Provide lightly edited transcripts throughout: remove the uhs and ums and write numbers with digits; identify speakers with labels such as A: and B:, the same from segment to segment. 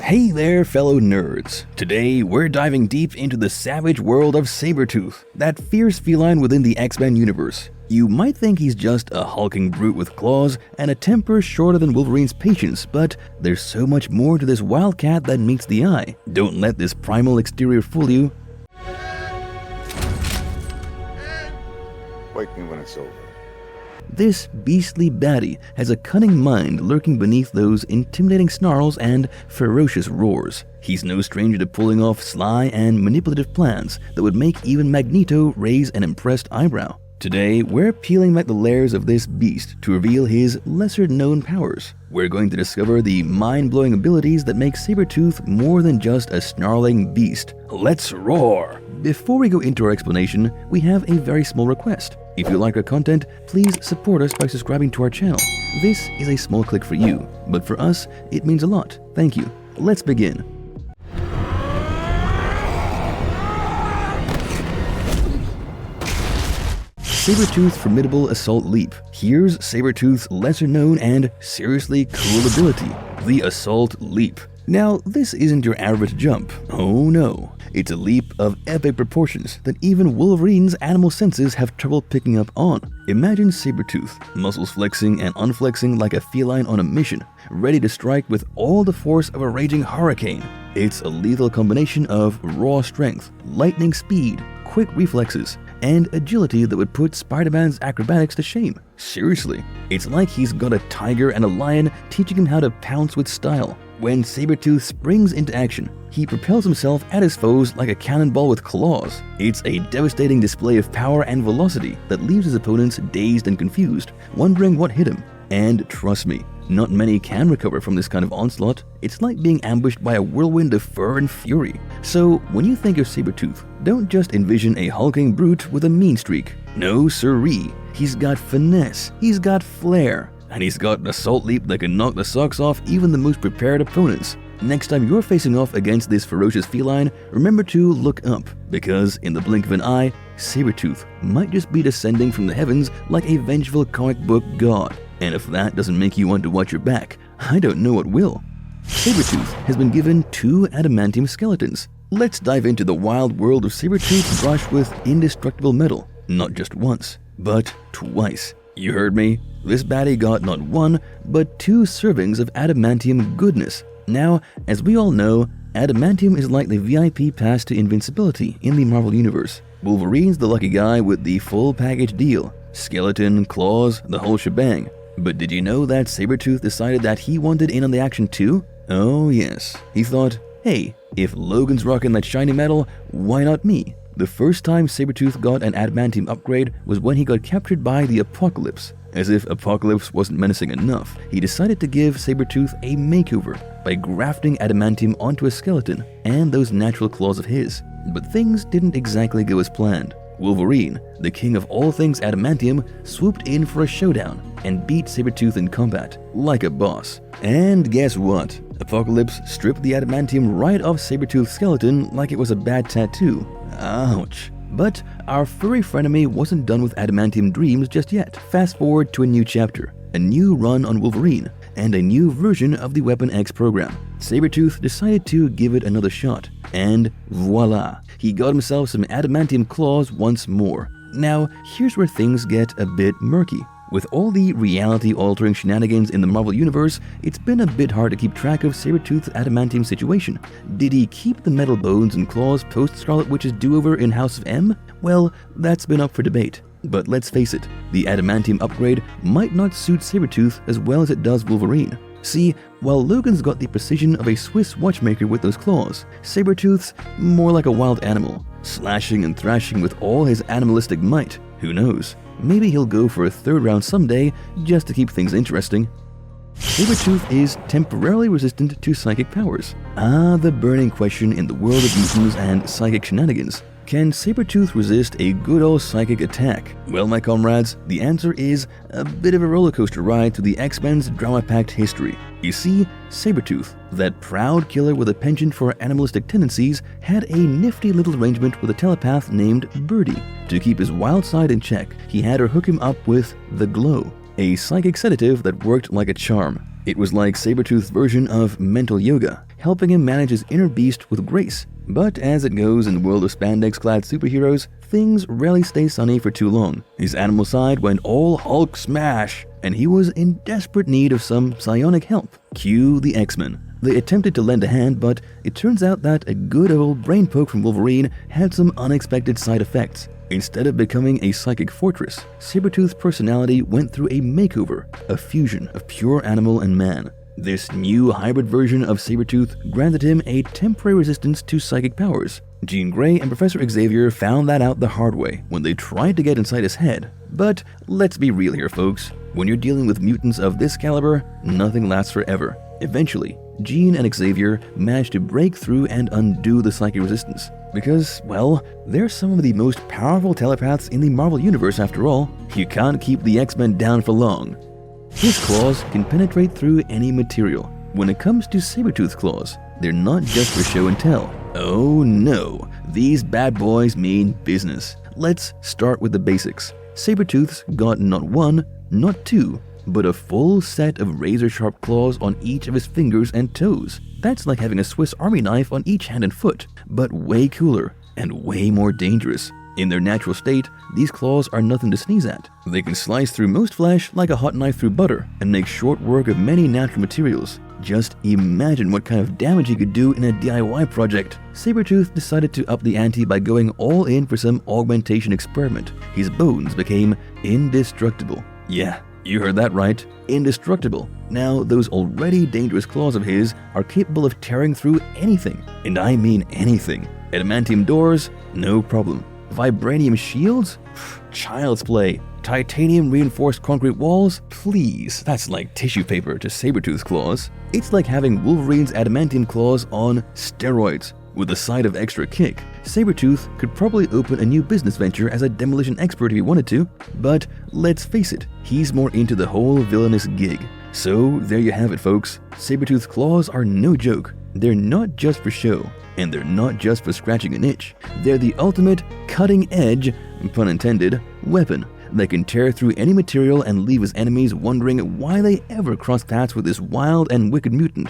A: Hey there, fellow nerds! Today, we're diving deep into the savage world of Sabretooth, that fierce feline within the X-Men universe. You might think he's just a hulking brute with claws and a temper shorter than Wolverine's patience, but there's so much more to this wildcat than meets the eye. Don't let this primal exterior fool you.
B: Wake me when it's over.
A: This beastly baddie has a cunning mind lurking beneath those intimidating snarls and ferocious roars. He's no stranger to pulling off sly and manipulative plans that would make even Magneto raise an impressed eyebrow. Today, we're peeling back the layers of this beast to reveal his lesser-known powers. We're going to discover the mind-blowing abilities that make Sabretooth more than just a snarling beast. Let's roar! Before we go into our explanation, we have a very small request. If you like our content, please support us by subscribing to our channel. This is a small click for you, but for us, it means a lot. Thank you. Let's begin. Sabretooth's formidable assault leap. Here's Sabretooth's lesser-known and seriously cool ability, the assault leap. Now, this isn't your average jump. Oh no. It's a leap of epic proportions that even Wolverine's animal senses have trouble picking up on. Imagine Sabretooth, muscles flexing and unflexing like a feline on a mission, ready to strike with all the force of a raging hurricane. It's a lethal combination of raw strength, lightning speed, quick reflexes, and agility that would put Spider-Man's acrobatics to shame. Seriously, it's like he's got a tiger and a lion teaching him how to pounce with style. When Sabretooth springs into action, he propels himself at his foes like a cannonball with claws. It's a devastating display of power and velocity that leaves his opponents dazed and confused, wondering what hit him. And trust me, not many can recover from this kind of onslaught. It's like being ambushed by a whirlwind of fur and fury. So, when you think of Sabretooth, don't just envision a hulking brute with a mean streak. No siree. He's got finesse, he's got flair, and he's got an assault leap that can knock the socks off even the most prepared opponents. Next time you're facing off against this ferocious feline, remember to look up, because in the blink of an eye, Sabretooth might just be descending from the heavens like a vengeful comic book god. And if that doesn't make you want to watch your back, I don't know what will. Sabretooth has been given 2 adamantium skeletons. Let's dive into the wild world of Sabretooth brushed with indestructible metal, not just once, but twice. You heard me? This baddie got not 1, but 2 servings of adamantium goodness. Now, as we all know, adamantium is like the VIP pass to invincibility in the Marvel Universe. Wolverine's the lucky guy with the full package deal. Skeleton, claws, the whole shebang. But did you know that Sabretooth decided that he wanted in on the action too? Oh yes. He thought, hey, if Logan's rocking that shiny metal, why not me? The first time Sabretooth got an adamantium upgrade was when he got captured by the Apocalypse. As if Apocalypse wasn't menacing enough, he decided to give Sabretooth a makeover by grafting adamantium onto a skeleton and those natural claws of his. But things didn't exactly go as planned. Wolverine, the king of all things adamantium, swooped in for a showdown and beat Sabretooth in combat, like a boss. And guess what? Apocalypse stripped the adamantium right off Sabretooth's skeleton like it was a bad tattoo. Ouch. But our furry frenemy wasn't done with adamantium dreams just yet. Fast forward to a new chapter, a new run on Wolverine, and a new version of the Weapon X program. Sabretooth decided to give it another shot, and voila, he got himself some adamantium claws once more. Now, here's where things get a bit murky. With all the reality-altering shenanigans in the Marvel Universe, it's been a bit hard to keep track of Sabretooth's adamantium situation. Did he keep the metal bones and claws post-Scarlet Witch's do-over in House of M? Well, that's been up for debate. But let's face it, the adamantium upgrade might not suit Sabretooth as well as it does Wolverine. See, while Logan's got the precision of a Swiss watchmaker with those claws, Sabretooth's more like a wild animal, slashing and thrashing with all his animalistic might. Who knows? Maybe he'll go for a 3rd round someday just to keep things interesting. Sabretooth is temporarily resistant to psychic powers. The burning question in the world of mutants and psychic shenanigans. Can Sabretooth resist a good old psychic attack? Well, my comrades, the answer is a bit of a roller coaster ride through the X-Men's drama-packed history. You see, Sabretooth, that proud killer with a penchant for animalistic tendencies, had a nifty little arrangement with a telepath named Birdie. To keep his wild side in check, he had her hook him up with the Glow, a psychic sedative that worked like a charm. It was like Sabretooth's version of mental yoga. helping him manage his inner beast with grace. But as it goes in the world of spandex-clad superheroes, things rarely stay sunny for too long. His animal side went all Hulk smash, and he was in desperate need of some psionic help. Cue the X-Men. They attempted to lend a hand, but it turns out that a good old brain poke from Wolverine had some unexpected side effects. Instead of becoming a psychic fortress, Sabretooth's personality went through a makeover, a fusion of pure animal and man. This new hybrid version of Sabretooth granted him a temporary resistance to psychic powers. Jean Grey and Professor Xavier found that out the hard way when they tried to get inside his head. But let's be real here, folks. When you're dealing with mutants of this caliber, nothing lasts forever. Eventually, Jean and Xavier managed to break through and undo the psychic resistance. Because, well, they're some of the most powerful telepaths in the Marvel Universe after all. You can't keep the X-Men down for long. His claws can penetrate through any material. When it comes to Sabretooth's claws, they're not just for show and tell. Oh no, these bad boys mean business. Let's start with the basics. Sabretooth's got not one, not two, but a full set of razor-sharp claws on each of his fingers and toes. That's like having a Swiss Army knife on each hand and foot, but way cooler and way more dangerous. In their natural state, these claws are nothing to sneeze at. They can slice through most flesh like a hot knife through butter and make short work of many natural materials. Just imagine what kind of damage he could do in a DIY project. Sabretooth decided to up the ante by going all in for some augmentation experiment. His bones became indestructible. Yeah, you heard that right, indestructible. Now, those already dangerous claws of his are capable of tearing through anything, and I mean anything. Adamantium doors? No problem. Vibranium shields? Child's play. Titanium reinforced concrete walls? Please, that's like tissue paper to Sabretooth's claws. It's like having Wolverine's adamantium claws on steroids. With a side of extra kick, Sabretooth could probably open a new business venture as a demolition expert if he wanted to, but let's face it, he's more into the whole villainous gig. So there you have it, folks. Sabretooth's claws are no joke. They're not just for show, and they're not just for scratching an itch. They're the ultimate cutting-edge, pun intended, weapon that can tear through any material and leave his enemies wondering why they ever crossed paths with this wild and wicked mutant.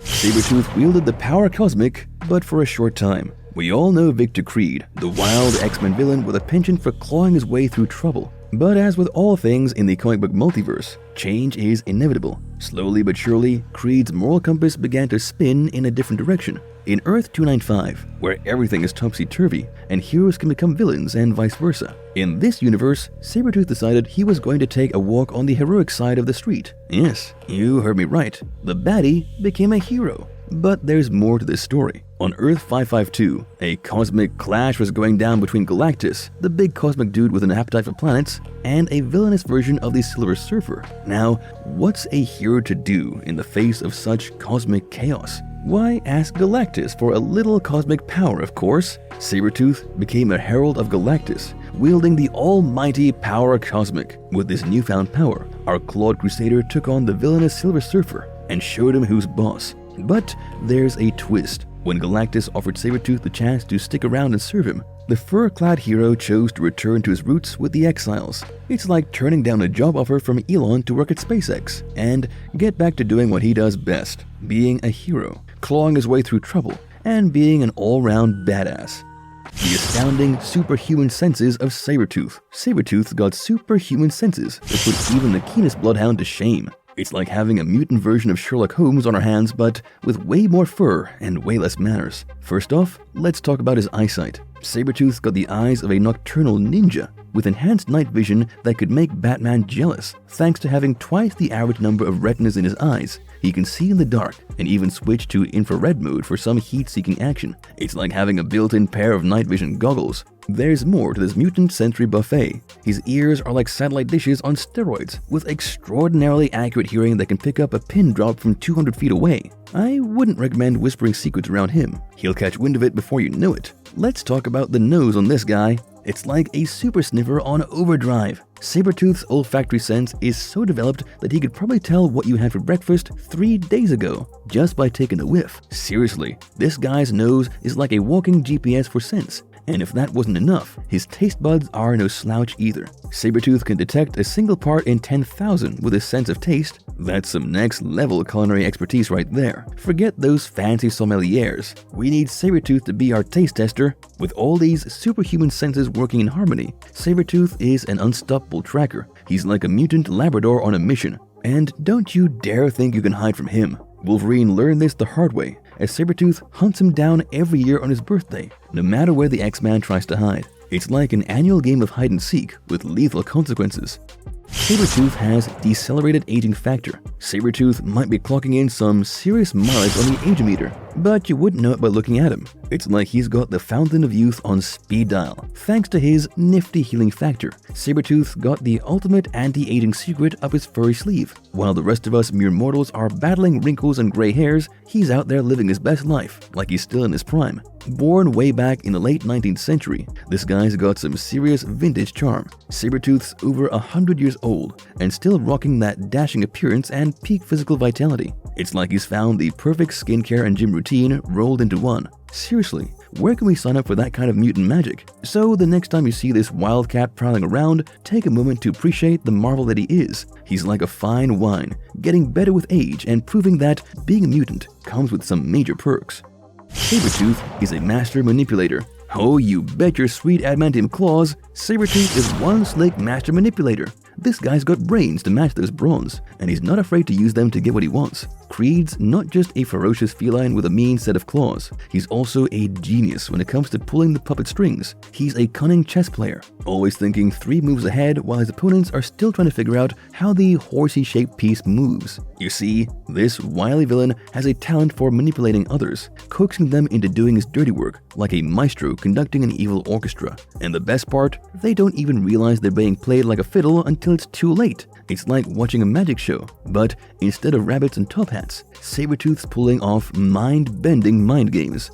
A: Sabretooth wielded the power cosmic, but for a short time. We all know Victor Creed, the wild X-Men villain with a penchant for clawing his way through trouble. But as with all things in the comic book multiverse, change is inevitable. Slowly but surely, Creed's moral compass began to spin in a different direction. In Earth 295, where everything is topsy-turvy and heroes can become villains and vice versa. In this universe, Sabretooth decided he was going to take a walk on the heroic side of the street. Yes, you heard me right. The baddie became a hero. But there's more to this story. On Earth 552, a cosmic clash was going down between Galactus, the big cosmic dude with an appetite for planets, and a villainous version of the Silver Surfer. Now, what's a hero to do in the face of such cosmic chaos? Why, ask Galactus for a little cosmic power, of course. Sabretooth became a herald of Galactus, wielding the almighty power cosmic. With this newfound power, our clawed crusader took on the villainous Silver Surfer and showed him who's boss. But there's a twist. When Galactus offered Sabretooth the chance to stick around and serve him, the fur-clad hero chose to return to his roots with the Exiles. It's like turning down a job offer from Elon to work at SpaceX and get back to doing what he does best, being a hero, clawing his way through trouble, and being an all-round badass. The astounding superhuman senses of Sabretooth. Sabretooth's got superhuman senses that put even the keenest bloodhound to shame. It's like having a mutant version of Sherlock Holmes on our hands, but with way more fur and way less manners. First off, let's talk about his eyesight. Sabretooth's got the eyes of a nocturnal ninja, with enhanced night vision that could make Batman jealous. Thanks to having twice the average number of retinas in his eyes, he can see in the dark and even switch to infrared mode for some heat-seeking action. It's like having a built-in pair of night vision goggles. There's more to this mutant sensory buffet. His ears are like satellite dishes on steroids, with extraordinarily accurate hearing that can pick up a pin drop from 200 feet away. I wouldn't recommend whispering secrets around him. He'll catch wind of it before you know it. Let's talk about the nose on this guy. It's like a super sniffer on overdrive. Sabretooth's olfactory sense is so developed that he could probably tell what you had for breakfast 3 days ago just by taking a whiff. Seriously, this guy's nose is like a walking GPS for scents. And if that wasn't enough, his taste buds are no slouch either. Sabretooth can detect a single part in 10,000 with his sense of taste. That's some next level culinary expertise right there. Forget those fancy sommeliers. We need Sabretooth to be our taste tester. With all these superhuman senses working in harmony, Sabretooth is an unstoppable tracker. He's like a mutant Labrador on a mission. And don't you dare think you can hide from him. Wolverine learned this the hard way, as Sabretooth hunts him down every year on his birthday, no matter where the X-Man tries to hide. It's like an annual game of hide-and-seek with lethal consequences. Sabretooth has decelerated aging factor. Sabretooth might be clocking in some serious mileage on the age-meter, but you wouldn't know it by looking at him. It's like he's got the fountain of youth on speed dial. Thanks to his nifty healing factor, Sabretooth got the ultimate anti-aging secret up his furry sleeve. While the rest of us mere mortals are battling wrinkles and gray hairs, he's out there living his best life, like he's still in his prime. Born way back in the late 19th century, this guy's got some serious vintage charm. Sabretooth's over 100 years old and still rocking that dashing appearance and peak physical vitality. It's like he's found the perfect skincare and gym routine rolled into one. Seriously, where can we sign up for that kind of mutant magic? So the next time you see this wildcat prowling around, take a moment to appreciate the marvel that he is. He's like a fine wine, getting better with age and proving that being a mutant comes with some major perks. Sabretooth is a master manipulator. Oh, you bet your sweet adamantium claws, Sabretooth is one slick master manipulator. This guy's got brains to match those brawns, and he's not afraid to use them to get what he wants. Creed's not just a ferocious feline with a mean set of claws, he's also a genius when it comes to pulling the puppet strings. He's a cunning chess player, always thinking 3 moves ahead while his opponents are still trying to figure out how the horsey-shaped piece moves. You see, this wily villain has a talent for manipulating others, coaxing them into doing his dirty work, like a maestro conducting an evil orchestra. And the best part, they don't even realize they're being played like a fiddle until it's too late. It's like watching a magic show, but instead of rabbits and top hats, Sabretooth's pulling off mind-bending mind games.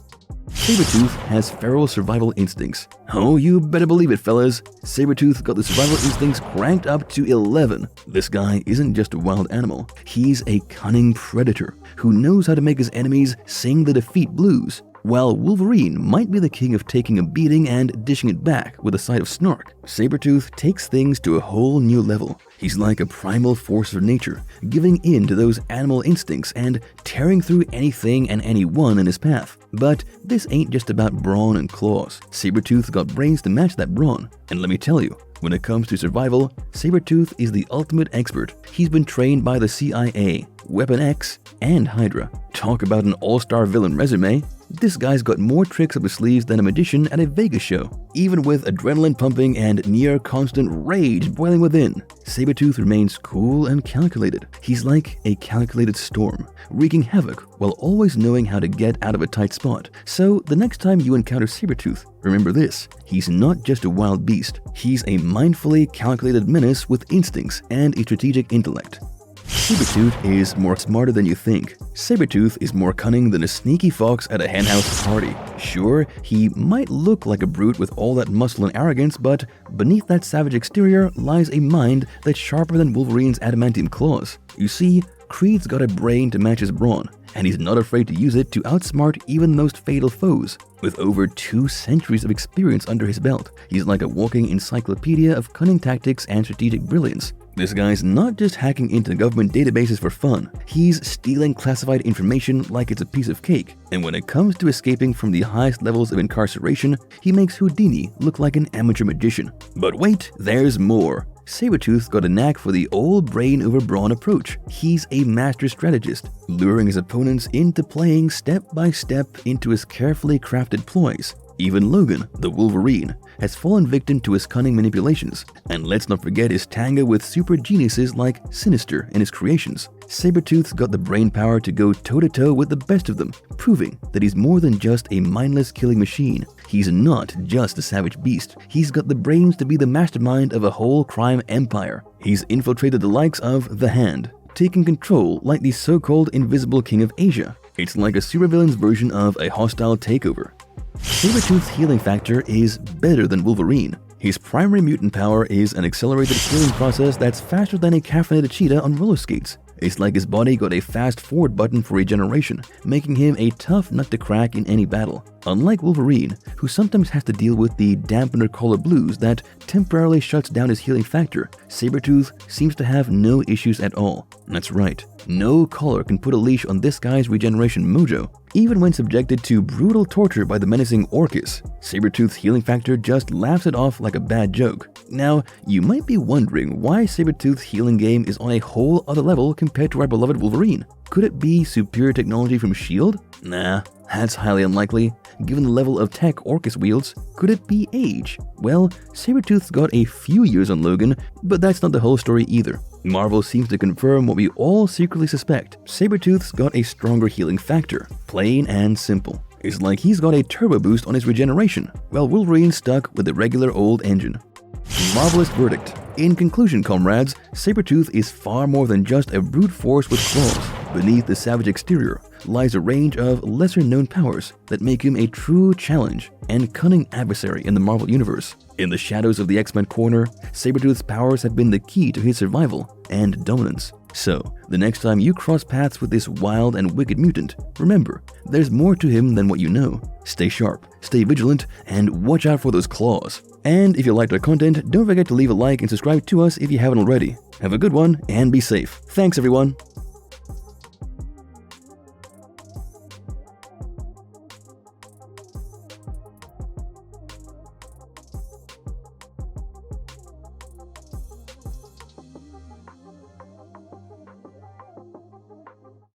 A: Sabretooth has feral survival instincts. Oh, you better believe it, fellas. Sabretooth got the survival instincts cranked up to 11. This guy isn't just a wild animal. He's a cunning predator who knows how to make his enemies sing the defeat blues. While Wolverine might be the king of taking a beating and dishing it back with a side of snark, Sabretooth takes things to a whole new level. He's like a primal force of nature, giving in to those animal instincts and tearing through anything and anyone in his path. But this ain't just about brawn and claws. Sabretooth's got brains to match that brawn. And let me tell you, when it comes to survival, Sabretooth is the ultimate expert. He's been trained by the CIA, Weapon X, and Hydra. Talk about an all-star villain resume. This guy's got more tricks up his sleeves than a magician at a Vegas show. Even with adrenaline pumping and near constant rage boiling within, Sabretooth remains cool and calculated. He's like a calculated storm, wreaking havoc while always knowing how to get out of a tight spot. So the next time you encounter Sabretooth, remember this: he's not just a wild beast. He's a mindfully calculated menace with instincts and a strategic intellect. Sabretooth is more smarter than you think. Sabretooth is more cunning than a sneaky fox at a henhouse party. Sure, he might look like a brute with all that muscle and arrogance, but beneath that savage exterior lies a mind that's sharper than Wolverine's adamantium claws. You see, Creed's got a brain to match his brawn, and he's not afraid to use it to outsmart even the most fatal foes. With over 2 centuries of experience under his belt, he's like a walking encyclopedia of cunning tactics and strategic brilliance. This guy's not just hacking into government databases for fun, he's stealing classified information like it's a piece of cake. And when it comes to escaping from the highest levels of incarceration, he makes Houdini look like an amateur magician. But wait, there's more. Sabretooth's got a knack for the old brain over brawn approach. He's a master strategist, luring his opponents into playing step by step into his carefully crafted ploys. Even Logan, the Wolverine, has fallen victim to his cunning manipulations. And let's not forget his tango with super geniuses like Sinister and his creations. Sabretooth's got the brain power to go toe-to-toe with the best of them, proving that he's more than just a mindless killing machine. He's not just a savage beast. He's got the brains to be the mastermind of a whole crime empire. He's infiltrated the likes of The Hand, taking control like the so-called invisible king of Asia. It's like a supervillain's version of a hostile takeover. Sabretooth's healing factor is better than Wolverine. His primary mutant power is an accelerated healing process that's faster than a caffeinated cheetah on roller skates. It's like his body got a fast forward button for regeneration, making him a tough nut to crack in any battle. Unlike Wolverine, who sometimes has to deal with the dampener color blues that temporarily shuts down his healing factor, Sabretooth seems to have no issues at all. That's right, no collar can put a leash on this guy's regeneration mojo. Even when subjected to brutal torture by the menacing Orcus, Sabretooth's healing factor just laughs it off like a bad joke. Now, you might be wondering why Sabretooth's healing game is on a whole other level compared to our beloved Wolverine. Could it be superior technology from S.H.I.E.L.D.? Nah, that's highly unlikely, given the level of tech Orcus wields. Could it be age? Well, Sabretooth's got a few years on Logan, but that's not the whole story either. Marvel seems to confirm what we all secretly suspect. Sabretooth's got a stronger healing factor, plain and simple. It's like he's got a turbo boost on his regeneration, while Wolverine's stuck with the regular old engine. Marvelous verdict. In conclusion, comrades, Sabretooth is far more than just a brute force with claws. Beneath the savage exterior lies a range of lesser-known powers that make him a true challenge and cunning adversary in the Marvel Universe. In the shadows of the X-Men corner, Sabretooth's powers have been the key to his survival and dominance. So, the next time you cross paths with this wild and wicked mutant, remember, there's more to him than what you know. Stay sharp, stay vigilant, and watch out for those claws. And if you liked our content, don't forget to leave a like and subscribe to us if you haven't already. Have a good one and be safe. Thanks everyone!